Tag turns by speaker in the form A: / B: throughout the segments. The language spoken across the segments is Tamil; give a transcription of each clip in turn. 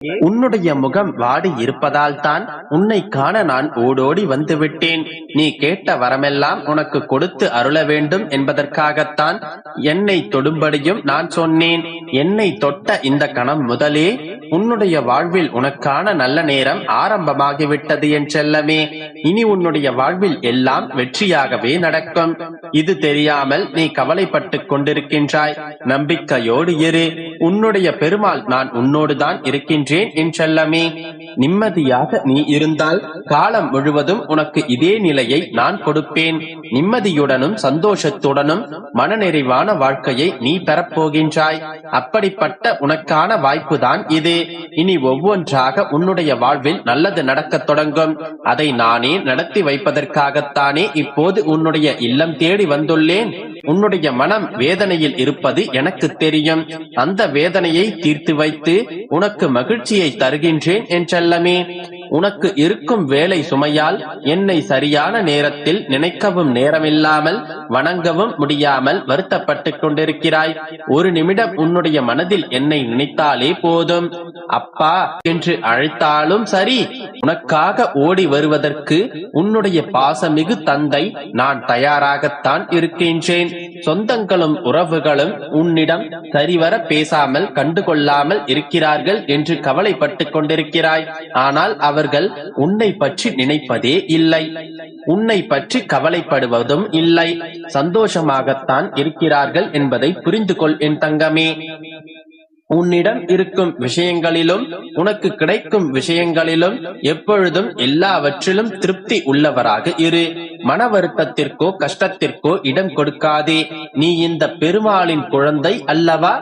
A: உன்னுடைய முகம் வாடி இருப்பதால் தான் உன்னை காண நான் ஓடோடி வந்துவிட்டேன். நீ கேட்ட வரமெல்லாம் உனக்கு கொடுத்து அருள வேண்டும் என்பதற்காகத்தான் என்னை தொடும்படியும் நான் சொன்னேன். என்னை தொட்ட இந்த கணம் முதலே உன்னுடைய வாழ்வில் உனக்கான நல்ல நேரம் ஆரம்பமாகிவிட்டது என் செல்லமே. இனி உன்னுடைய வாழ்வில் எல்லாம் வெற்றியாகவே நடக்கும். இது தெரியாமல் நீ கவலைப்பட்டுக் கொண்டிருக்கின்றாய். நம்பிக்கையோடு இரு. உன்னுடைய பெருமாள் நான் உன்னோடுதான் இருக்கின்றேன் என் செல்லமே. நிம்மதியாக நீ இருந்தால் காலம் முழுவதும் உனக்கு இதே நிலையை நான் கொடுப்பேன். நிம்மதியுடனும் சந்தோஷத்துடனும் மனநிறைவான வாழ்க்கையை நீ பெறப்போகின்றாய். அப்படிப்பட்ட உனக்கான வாய்ப்புதான் இது. இனி ஒவ்வொன்றாக உன்னுடைய வாழ்வில் நல்லது நடக்கத் தொடங்கும். அதை நானே நடத்தி வைப்பதற்காகத்தானே இப்போது உன்னுடைய இல்லம் தேடி வந்துள்ளேன். உன்னுடைய மனம் வேதனையில் இருப்பது எனக்கு தெரியும். அந்த வேதனையை தீர்த்து வைத்து உனக்கு மகிழ்ச்சியை தருகின்றேன் என் செல்லமே. உனக்கு இருக்கும் வேலை சுமையால் என்னை சரியான நேரத்தில் நினைக்கவும் நேரமில்லாமல் வணங்கவும் முடியாமல் வருத்தப்பட்டுக் கொண்டிருக்கிறாய். ஒரு நிமிடம் உன்னுடைய மனதில் என்னை நினைத்தாலே போதும். அப்பா என்று அழைத்தாலும் சரி, உனக்காக ஓடி வருவதற்கு உன்னுடைய பாசமிகு தந்தை நான் தயாராகத்தான் இருக்கின்றேன். சொந்தங்களும் உறவுகளும் உன்னிடம் சரிவர பேசாமல் கண்டுகொள்ளாமல் இருக்கிறார்கள் என்று கவலைப்பட்டுக் கொண்டிருக்கிறாய். ஆனால் அவர்கள் உன்னை பற்றி நினைப்பதே இல்லை, உன்னை பற்றி கவலைப்படுவதும் இல்லை. சந்தோஷமாகத்தான் இருக்கிறார்கள் என்பதை புரிந்து கொள் என் தங்கமே. உன்னிடம் இருக்கும் விஷயங்களிலும் உனக்கு கிடைக்கும் விஷயங்களிலும் எப்பொழுதும் எல்லாவற்றிலும் திருப்தி உள்ளவராக இரு. மன வருத்தத்திற்கோ கஷ்டத்திற்கோ இடம் கொடுக்காதே. நீ இந்த பெருமாளின் குழந்தை அல்லவா?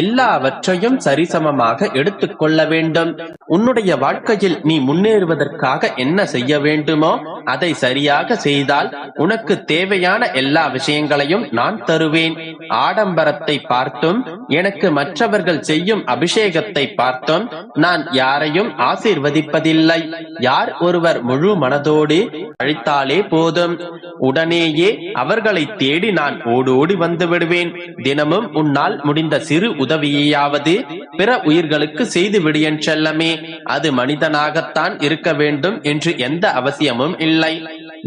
A: எல்லாவற்றையும் சரிசமமாக எடுத்துக் கொள்ள வேண்டும். உன்னுடைய வாழ்க்கையில் நீ முன்னேறுவதற்காக என்ன செய்ய வேண்டுமோ அதை சரியாக செய்தால் உனக்கு தேவையான எல்லா விஷயங்களையும் நான் தருவேன். ஆடம்பரத்தை பார்த்தும் எனக்கு மற்றவர்கள் செய்யும் அபிஷேகத்தை பார்த்தும் நான் யாரையும் ஆசீர்வதிப்பதில்லை. யார் ஒருவர் முழு மனதோடு அழைத்தாலே போதும், உடனேயே அவர்களை தேடி நான் ஓடோடி வந்து விடுவேன். தினமும் உன்னால் முடிந்த சிறு உதவியையாவது பிற உயிர்களுக்கு செய்து விடு என் செல்லமே. அது மனிதனாகத்தான் இருக்க வேண்டும் என்று எந்த அவசியமும் இல்லை.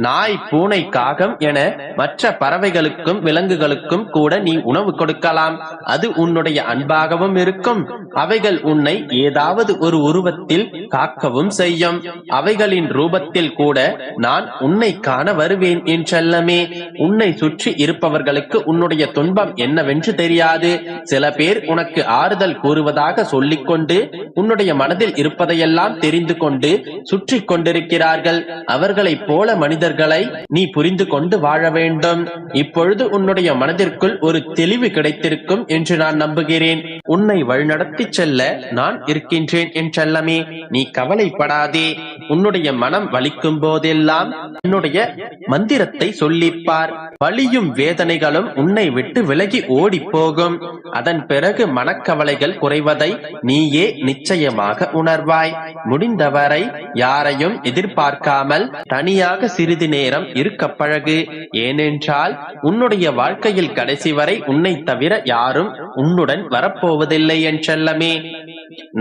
A: நாய், பூனை, காகம் என மற்ற பறவைகளுக்கும் விலங்குகளுக்கும் கூட நீ உணவு கொடுக்கலாம். அது உன்னுடைய அன்பாகவும் இருக்கும். அவைகள் உன்னை ஏதாவது ஒரு உருவத்தில் காக்கவும் செய்யும். அவைகளின் ரூபத்தில் கூட நான் உன்னை காண வருவேன் என் செல்லமே. உன்னை சுற்றி இருப்பவர்களுக்கு உன்னுடைய துன்பம் என்னவென்று தெரியாது. சில பேர் உனக்கு ஆறுதல் கூறுவதாக சொல்லிக்கொண்டு உன்னுடைய மனதில் இருப்பதையெல்லாம் தெரிந்து கொண்டு சுற்றி கொண்டிருக்கிறார்கள். அவர்களைப் போல மனிதர்களை நீ புரிந்து கொண்டு வாழ வேண்டும். இப்பொழுது உன்னுடைய மனதிற்குள் ஒரு தெளிவு கிடைத்திருக்கும் என்று நான் நம்புகிறேன். உன்னை வழிநடத்தி செல்ல நான் இருக்கின்றேன் என் செல்லமே. நீ கவலைப்படாதே. உன்னுடைய மனம் வலிக்கும் போதெல்லாம் என்னுடைய மந்திரத்தை சொல்லிப்பார். வலியும் வேதனைகளும் உன்னை விட்டு விலகி ஓடி போகும். அதன் பிறகு மனக்கவலைகள் குறைவதை நீயே நிச்சயமாக உணர்வாய். முடிந்தவரை யாரையும் எதிர்பார்க்காமல் தனியாக சிறிது நேரம் இருக்க பழகு. ஏனென்றால் உன்னுடைய வாழ்க்கையில் கடைசி வரை உன்னை தவிர யாரும் உன்னுடன் வரப்போவதில்லை என் செல்லமே.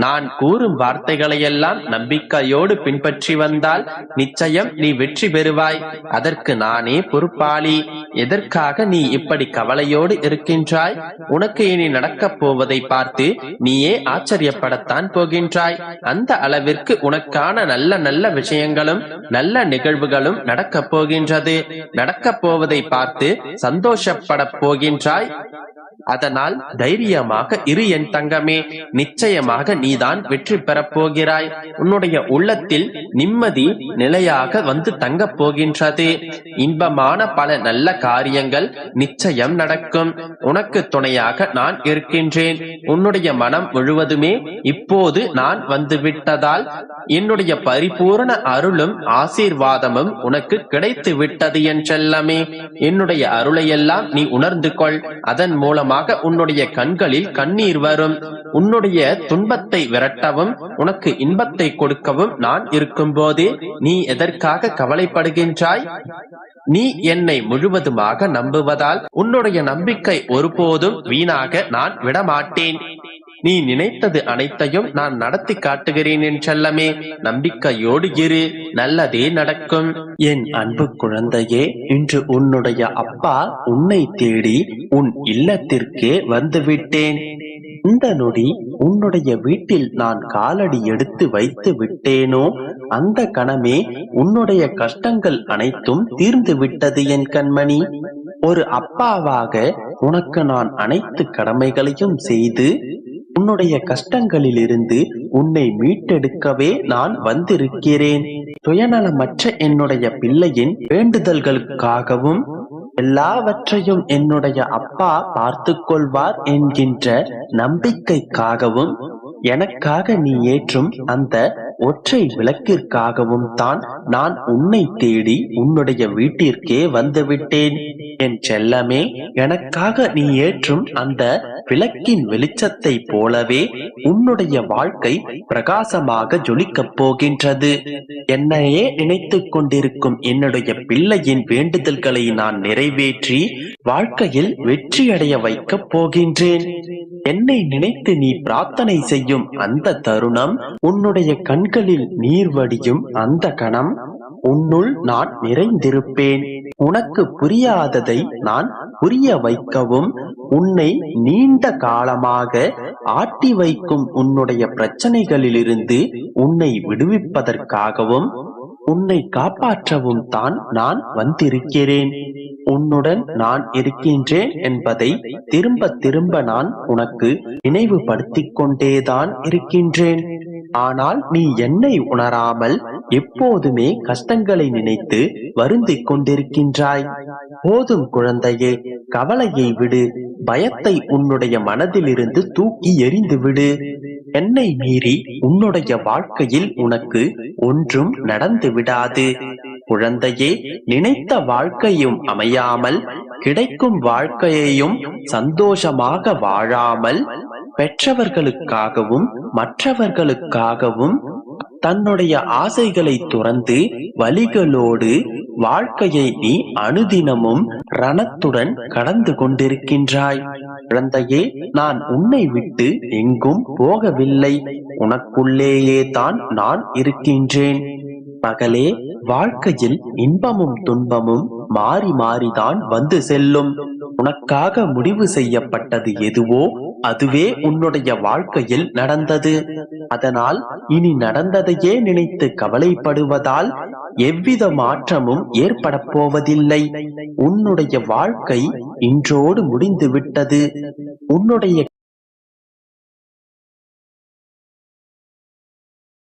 A: நான் கூறும் வார்த்தைகளையெல்லாம் நம்பிக்கையோடு பின்பற்றி வந்தால் நிச்சயம் நீ வெற்றி பெறுவாய். அதற்கு நானே பொறுப்பாளி. எதற்காக நீ இப்படி கவலையோடு இருக்கின்றாய்? உனக்கு இனி நடக்கப் போவதை பார்த்து நீயே ஆச்சரியப்படத்தான் போகின்றாய். அந்த அளவிற்கு உனக்கான நல்ல நல்ல விஷயங்களும் நல்ல நிகழ்வுகளும் நடக்கப் போகின்றது. நடக்கப் போவதை பார்த்து சந்தோஷப்பட போகின்றாய். அதனால் தைரியமாக இரு என் தங்கமே. நிச்சயமாக நீதான் வெற்றி பெறப் போகிறாய். உன்னுடைய உள்ளத்தில் நிம்மதி நிலையாக வந்து தங்கப் போகின்றது. இன்பமான பல நல்ல காரியங்கள் நிச்சயம் நடக்கும். உனக்கு துணையாக நான் இருக்கின்றேன். உன்னுடைய மனம் முழுவதுமே இப்போது நான் வந்து விட்டதால் என்னுடைய பரிபூரண அருளும் ஆசீர்வாதமும் உனக்கு கிடைத்து விட்டது என் செல்லமே. என்னுடைய அருளையெல்லாம் நீ உணர்ந்து கொள். அதன் மூலமாக உன்னுடைய கண்களில் கண்ணீர் வரும். உன்னுடைய துன்பத்தை விரட்டவும் உனக்கு இன்பத்தை கொடுக்கவும் நான் இருக்கும்போது நீ எதற்காக கவலைப்படுகின்றாய்? நீ என்னை முழுவதுமாக நம்புவதால் உன்னுடைய நம்பிக்கை ஒருபோதும் வீணாக நான் விடமாட்டேன். நீ நினைத்தது அனைத்தையும் நான் நடத்தி காட்டுகிறேன் என் செல்லமே. நம்பிக்கையோடு இரு, நல்லதே நடக்கும். என் அன்பு குழந்தையே, இன்று உன்னுடைய அப்பா உன்னை தேடி உன் இல்லத்திற்கே வந்துவிட்டேன். இந்த நொடி உன்னுடைய வீட்டில் நான் காலடி எடுத்து வைத்து விட்டேனோ அந்த கணமே உன்னுடைய கஷ்டங்கள் அனைத்தும் தீர்ந்து விட்டது என் கண்மணி. ஒரு அப்பாவாக உனக்கு நான் அனைத்து கடமைகளையும் செய்து உன்னுடைய கஷ்டங்களிலிருந்து உன்னை மீட்டெடுக்கவே நான் வந்திருக்கிறேன். சுயநலமற்ற என்னுடைய பிள்ளையின் வேண்டுதல்களுக்காகவும் எல்லாவற்றையும் என்னுடைய அப்பா பார்த்து கொள்வார் என்கின்ற நம்பிக்கைக்காகவும் எனக்காக நீ ஏற்றும் அந்த ஒற்றை விளக்கிற்காகவும் தான் நான் உன்னை தேடி உன்னுடைய வீட்டிற்கே வந்துவிட்டேன். என் செல்லமே, எனக்காக நீ ஏற்றும் அந்த விளக்கின் வெளிச்சத்தை போலவே உன்னுடைய வாழ்க்கை பிரகாசமாக ஜொலிக்கப் போகின்றது. என்னையே நினைத்துக் கொண்டிருக்கும் என்னுடைய பிள்ளையின் வேண்டுதல்களை நான் நிறைவேற்றி வாழ்க்கையில் வெற்றியடைய வைக்கப் போகின்றேன். என்னை நினைத்து நீ பிரார்த்தனை செய்யும் அந்த தருணம், உன்னுடைய கண்களில் நீர் வடியும் அந்த கணம், உன்னுள் நான் நிறைந்திருப்பேன். உனக்கு புரியாததை நான் புரிய வைக்கவும், உன்னை நீண்ட காலமாக ஆட்டி வைக்கும் உன்னுடைய பிரச்சனைகளிலிருந்து உன்னை விடுவிப்பதற்காகவும் உன்னை காப்பாற்றவும் தான் நான் வந்திருக்கிறேன். உன்னுடன் நான் இருக்கின்றேன் என்பதை திரும்ப திரும்ப நான் உனக்கு நினைவுபடுத்திக் கொண்டேதான் இருக்கின்றேன். ஆனால் நீ என்னை உணராமல் எப்போதுமே கஷ்டங்களை நினைத்து வருந்திக் கொண்டிருக்கின்றாய். போதும் குழந்தையே, கவலையை விடு, பயத்தை உன்னுடைய மனதிலிருந்து தூக்கி எறிந்து விடு. என்னை மீறி உன்னுடைய வாழ்க்கையில் உனக்கு ஒன்றும் நடந்து விடாது. குழந்தையே, நினைத்த வாழ்க்கையும் அமையாமல் கிடைக்கும் வாழ்க்கையையும் சந்தோஷமாக வாழாமல் பெற்றவர்களுக்காகவும் மற்றவர்களுக்காகவும் தன்னுடைய ஆசைகளை துறந்து வலிகளோடு வாழ்க்கையை நீ அனுதினமும் ரணத்துடன் கடந்து கொண்டிருக்கின்றாய். குழந்தையே, நான் உன்னை விட்டு எங்கும் போகவில்லை, உனக்குள்ளேயே தான் நான் இருக்கின்றேன். மகளே, வாழ்க்கையில் இன்பமும் துன்பமும் மாறி மாறிதான் வந்து செல்லும். உனக்காக முடிவு செய்யப்பட்டது எதுவோ அதுவே உன்னுடைய வாழ்க்கையில் நடந்தது. அதனால் இனி நடந்ததையே நினைத்து கவலைப்படுவதால் எவ்வித மாற்றமும் ஏற்பட போவதில்லை. உன்னுடைய வாழ்க்கை இன்றோடு முடிந்து விட்டது. உன்னுடைய